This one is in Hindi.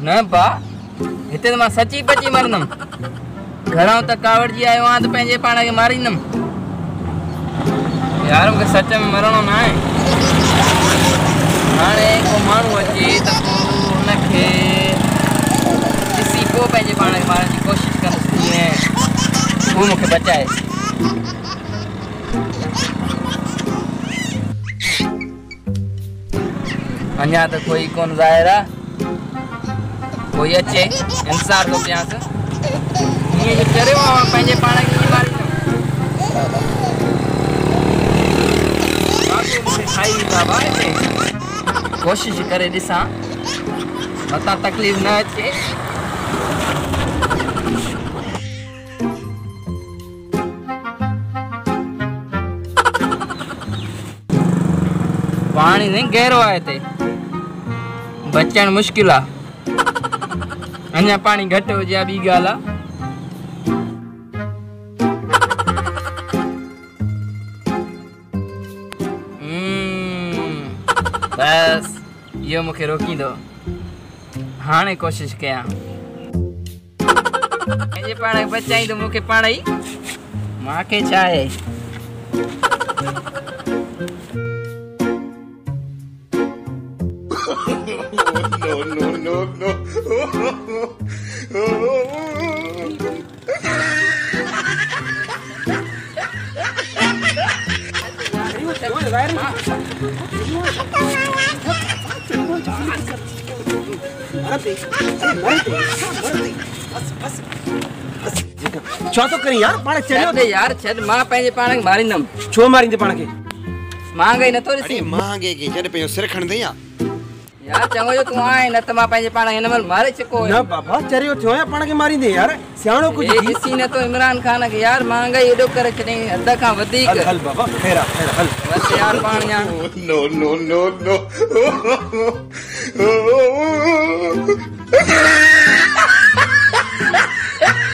न बा हिते तो मां सची पची मरनम घरां त कावड़ जी आयो आ त पंहिंजे पाण खे मारींदम यार मूंखे सच में मरणो न आहे हाणे को माण्हू अचे त पोइ हुनखे ॾिसी पोइ पंहिंजे पाण खे मारण जी कोशिशि कंदुसि ईअं हू मूंखे बचाए अञा त कोई कोन ज़ाहिर आहे कोई अचे इंतज़ार थो कयांसि ईअं जो चरियो आहे पंहिंजे पाण खे ईअं मारींदुमि मूंखे खाई बाबा हिते कोशिश करे ॾिसां मतां तकलीफ़ न अचे पाणी नहीं गहरो आहे हिते बचण मुश्किल आहे अञा पाणी घटि हुजे ॿी ॻाल्हि आहे बस इहो मूंखे रोकींदो हाणे कोशिश कयां पंहिंजे पाण खे बचाईंदो मूंखे पाण ई मूंखे छा आहे छो तो करी यार पाण चलियो दे यार छड मां पंहिंजे पाण खे मारींदम छो मारींदे पाण खे मांगे नथो ॾिसी मांगे के जॾहिं पंहिंजो सिर खणंदे यार चङो जो तूं आए न त मां पंहिंजे पाण खे हिन महिल मारे चुको न बाबा चरियो थियो आहे पाण खे मारींदे यार सियाणो कुझु ॾिसी नथो इमरान खान खे यार महांगाई एॾो करे छॾई हद खां वधीक हल बाबा खैरा हल बस यार पाण ॼाण नो नो नो नो